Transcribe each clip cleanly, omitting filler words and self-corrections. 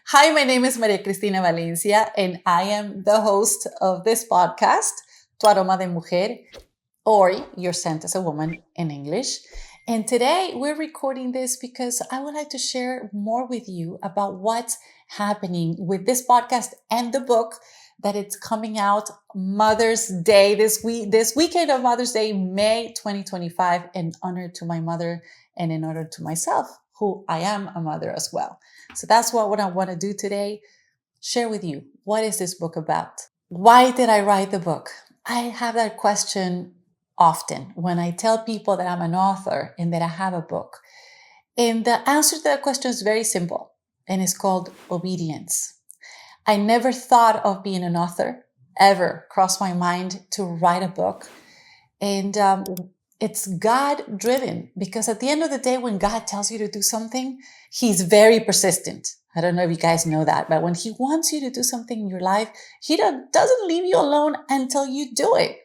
Hi, my name is Maria Cristina Valencia, and I am the host of this podcast, Tu Aroma de Mujer, or Your Scent as a Woman in English. And today we're recording this because I would like to share more with you about what's happening with this podcast and the book that it's coming out Mother's Day this weekend of Mother's Day, May 2025, in honor to my mother and in honor to myself, who I am a mother as well. So that's what I want to do today. Share with you, what is this book about? Why did I write the book? I have that question often when I tell people that I'm an author and that I have a book. And the answer to that question is very simple, and it's called obedience. I never thought of being an author, ever crossed my mind to write a book. And it's God driven, because at the end of the day, when God tells you to do something, He's very persistent. I don't know if you guys know that, but when He wants you to do something in your life, He doesn't leave you alone until you do it.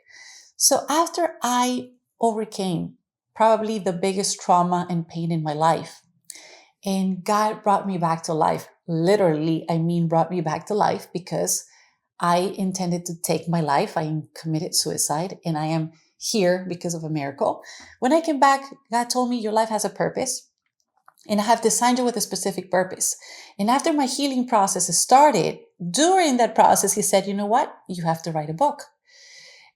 So after I overcame probably the biggest trauma and pain in my life, and God brought me back to life, literally, I mean, brought me back to life, because I intended to take my life. I committed suicide, and I am here because of a miracle. When I came back, God told me, your life has a purpose, and I have designed you with a specific purpose. And after my healing process started, during that process, He said, you know what? You have to write a book.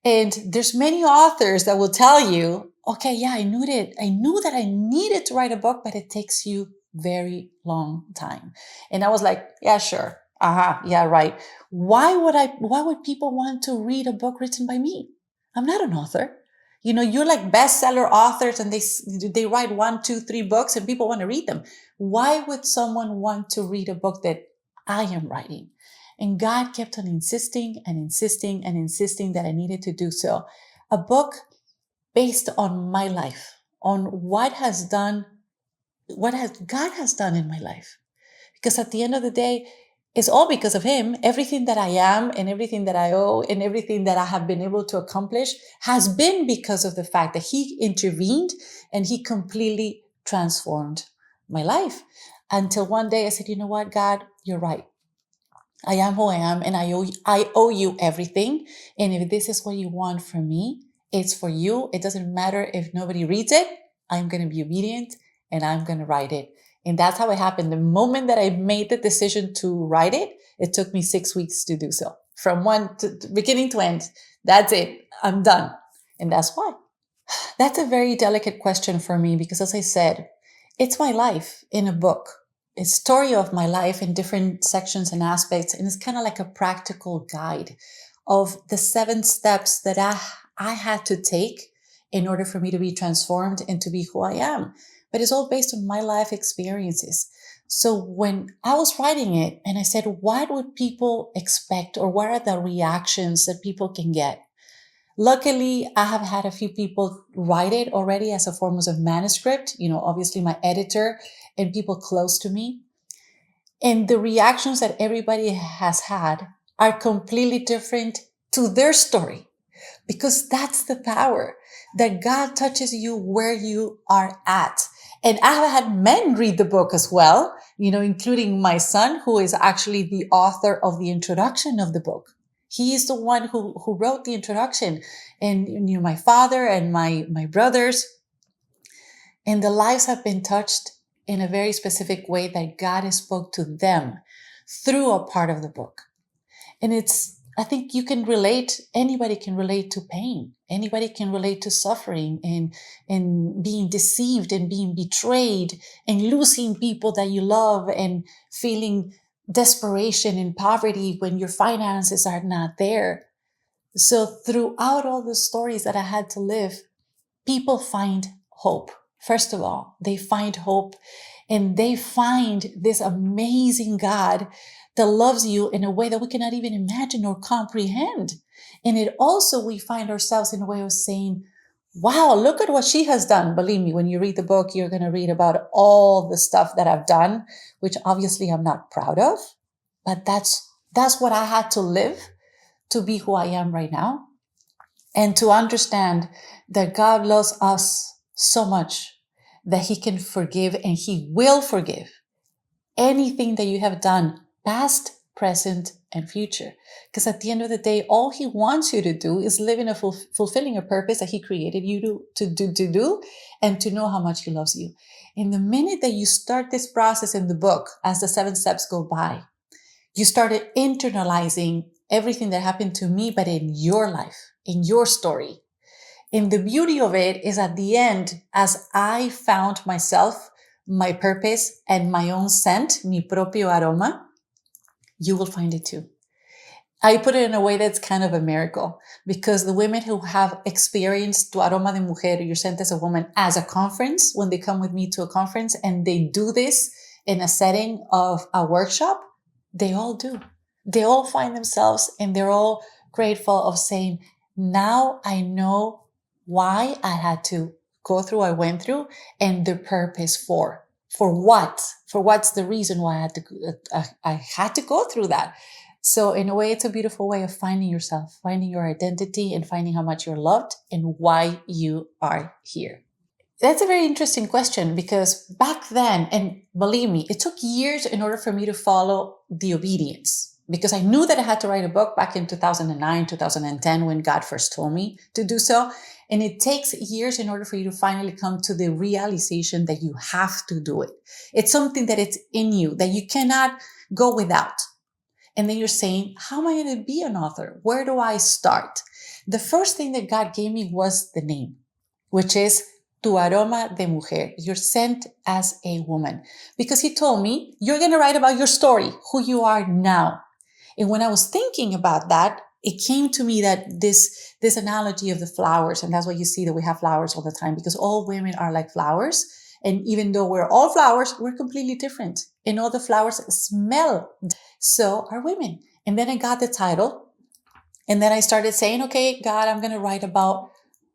And there's many authors that will tell you, okay, yeah, I knew it. I knew that I needed to write a book, but it takes you very long time. And I was like, yeah, sure. Yeah, right. Why would people want to read a book written by me? I'm not an author. You know, you're like bestseller authors, and they write 1, 2, 3 books and people want to read them. Why would someone want to read a book that I am writing? And God kept on insisting and insisting and insisting that I needed to do so. A book based on my life, on what God has done in my life. Because at the end of the day, it's all because of Him. Everything that I am and everything that I owe and everything that I have been able to accomplish has been because of the fact that He intervened and He completely transformed my life. Until one day I said, you know what, God, you're right. I am who I am, and I owe you everything. And if this is what you want from me, it's for you. It doesn't matter if nobody reads it. I'm going to be obedient and I'm going to write it. And that's how it happened. The moment that I made the decision to write it, it took me 6 weeks to do so. From beginning to end. That's it. I'm done. And that's why. That's a very delicate question for me, because as I said, it's my life in a book. It's a story of my life in different sections and aspects. And it's kind of like a practical guide of the 7 steps that I had to take in order for me to be transformed and to be who I am. But it's all based on my life experiences. So when I was writing it and I said, what would people expect, or what are the reactions that people can get? Luckily, I have had a few people write it already as a form of manuscript, obviously my editor and people close to me. And the reactions that everybody has had are completely different to their story, because that's the power, that God touches you where you are at. And I have had men read the book as well, including my son, who is actually the author of the introduction of the book. He is the one who wrote the introduction, and my father and my brothers, and the lives have been touched in a very specific way that God has spoke to them through a part of the book. And I think anybody can relate to pain. Anybody can relate to suffering and being deceived and being betrayed and losing people that you love and feeling desperation and poverty when your finances are not there. So throughout all the stories that I had to live, people find hope. First of all, they find hope, and they find this amazing God that loves you in a way that we cannot even imagine or comprehend. And we find ourselves in a way of saying, wow, look at what she has done. Believe me, when you read the book, you're going to read about all the stuff that I've done, which obviously I'm not proud of, but that's what I had to live to be who I am right now. And to understand that God loves us so much that He can forgive, and He will forgive anything that you have done past, present, and future. Because at the end of the day, all he wants you to do is live in a fulfilling a purpose that he created you to do and to know how much he loves you. In the minute that you start this process in the book, as the 7 steps go by, you started internalizing everything that happened to me, but in your life, in your story. And the beauty of it is at the end, as I found myself, my purpose, and my own scent, mi propio aroma, you will find it too. I put it in a way that's kind of a miracle because the women who have experienced Tu Aroma de Mujer, your scent as a woman, as a conference, when they come with me to a conference and they do this in a setting of a workshop, they all do. They all find themselves and they're all grateful of saying, now I know why I had to go through, I went through, and the purpose for what, for what's the reason why I had to go through that. So in a way, it's a beautiful way of finding yourself, finding your identity and finding how much you're loved and why you are here. That's a very interesting question because back then, and believe me, it took years in order for me to follow the obedience because I knew that I had to write a book back in 2009, 2010 when God first told me to do so. And it takes years in order for you to finally come to the realization that you have to do it. It's something that it's in you that you cannot go without. And then you're saying, how am I going to be an author? Where do I start? The first thing that God gave me was the name, which is Tu Aroma de Mujer, your scent as a woman. Because he told me, you're going to write about your story, who you are now. And when I was thinking about that, it came to me that this analogy of the flowers, and that's why you see that we have flowers all the time, because all women are like flowers. And even though we're all flowers, we're completely different. And all the flowers smell. So are women. And then I got the title. And then I started saying, okay, God, I'm going to write about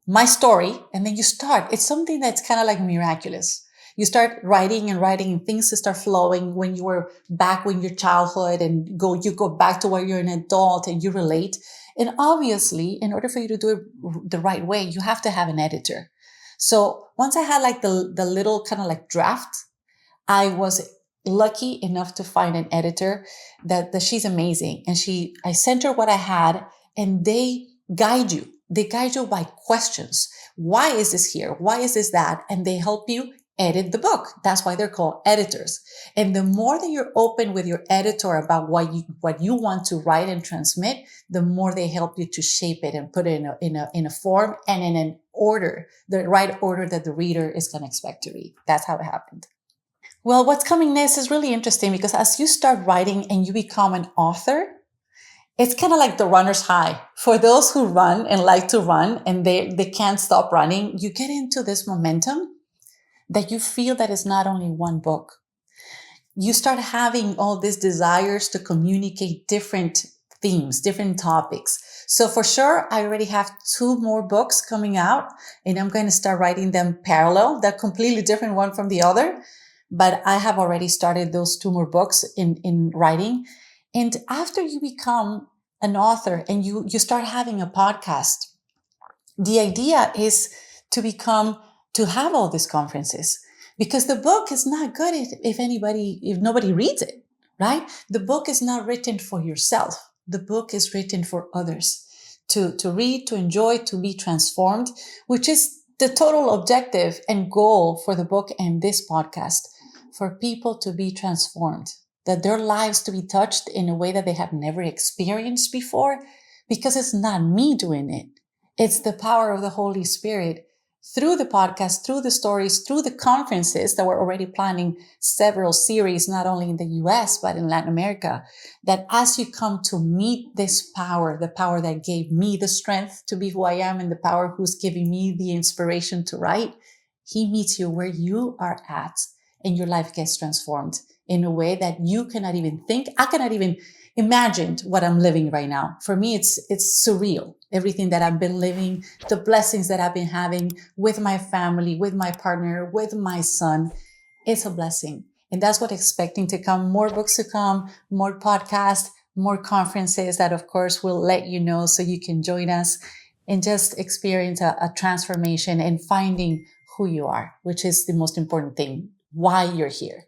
my story. And then you start. It's something that's kind of like miraculous. You start writing and things start flowing when you were back when your childhood and you go back to where you're an adult and you relate. And obviously, in order for you to do it the right way, you have to have an editor. So once I had like the little kind of like draft, I was lucky enough to find an editor that she's amazing. And I sent her what I had and they guide you. They guide you by questions. Why is this here? Why is this that? And they help you edit the book. That's why they're called editors. And the more that you're open with your editor about what you want to write and transmit, the more they help you to shape it and put it in a form and in an order, the right order that the reader is going to expect to read. That's how it happened. Well, what's coming next is really interesting because as you start writing and you become an author, it's kind of like the runner's high. For those who run and like to run and they can't stop running, you get into this momentum that you feel that it's not only one book. You start having all these desires to communicate different themes, different topics. So for sure, I already have 2 more books coming out and I'm going to start writing them parallel. They're completely different one from the other, but I have already started those 2 more books in writing. And after you become an author and you start having a podcast, the idea is to have all these conferences because the book is not good if nobody reads it, right? The book is not written for yourself. The book is written for others to read, to enjoy, to be transformed, which is the total objective and goal for the book and this podcast, for people to be transformed, that their lives to be touched in a way that they have never experienced before, because it's not me doing it. It's the power of the Holy Spirit through the podcast, through the stories, through the conferences that we're already planning several series, not only in the US, but in Latin America, that as you come to meet this power, the power that gave me the strength to be who I am and the power who's giving me the inspiration to write, he meets you where you are at and your life gets transformed in a way that you cannot even think. I cannot even imagine what I'm living right now. For me, it's surreal. Everything that I've been living, the blessings that I've been having with my family, with my partner, with my son, it's a blessing. And that's what expecting to come, more books to come, more podcasts, more conferences that of course will let you know so you can join us and just experience a transformation and finding who you are, which is the most important thing, why you're here.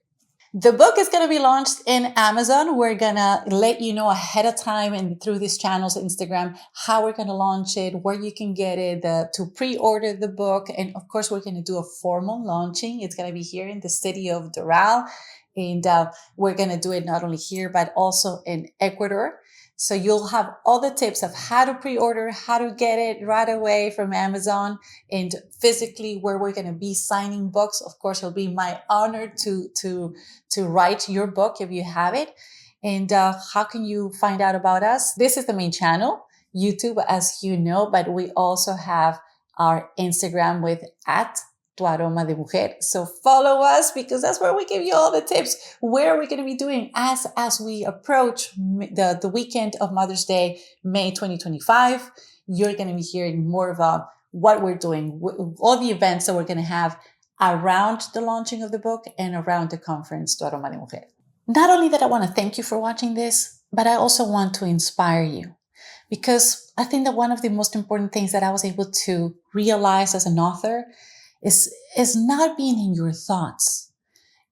The book is going to be launched in Amazon. We're going to let you know ahead of time and through these channels, Instagram, how we're going to launch it, where you can get it, to pre-order the book. And of course, we're going to do a formal launching. It's going to be here in the city of Doral. And we're going to do it not only here, but also in Ecuador. So you'll have all the tips of how to pre-order, how to get it right away from Amazon, and physically where we're going to be signing books. Of course, it'll be my honor to write your book if you have it. And how can you find out about us? This is the main channel, YouTube, as you know, but we also have our Instagram with @Aroma de Mujer. So follow us because that's where we give you all the tips. Where are we going to be doing as we approach the weekend of Mother's Day, May 2025? You're going to be hearing more about what we're doing, all the events that we're going to have around the launching of the book and around the conference, Aroma de Mujer. Not only that I want to thank you for watching this, but I also want to inspire you, because I think that one of the most important things that I was able to realize as an author is not being in your thoughts.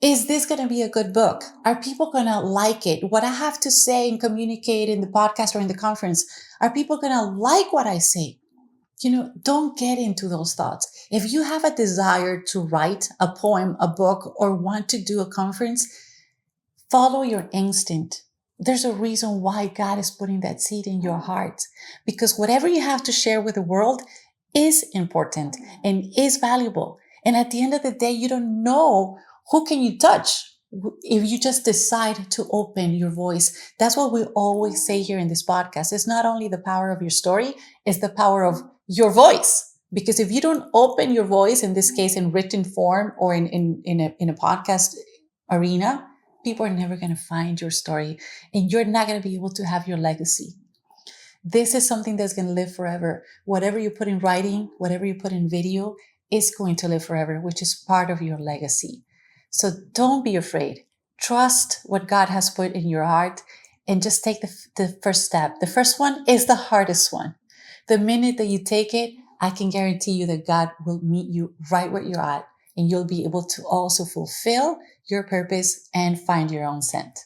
Is this going to be a good book? Are people going to like it? What I have to say and communicate in the podcast or in the conference, are people going to like what I say? Don't get into those thoughts. If you have a desire to write a poem, a book, or want to do a conference, follow your instinct. There's a reason why God is putting that seed in your heart, because whatever you have to share with the world is important and is valuable. And at the end of the day, you don't know who can you touch if you just decide to open your voice. That's what we always say here in this podcast. It's not only the power of your story, it's the power of your voice. Because if you don't open your voice, in this case, in written form or in a podcast arena, people are never going to find your story and you're not going to be able to have your legacy. This is something that's going to live forever. Whatever you put in writing, whatever you put in video is going to live forever, which is part of your legacy. So don't be afraid. Trust what God has put in your heart and just take the first step. The first one is the hardest one. The minute that you take it, I can guarantee you that God will meet you right where you're at, and you'll be able to also fulfill your purpose and find your own scent.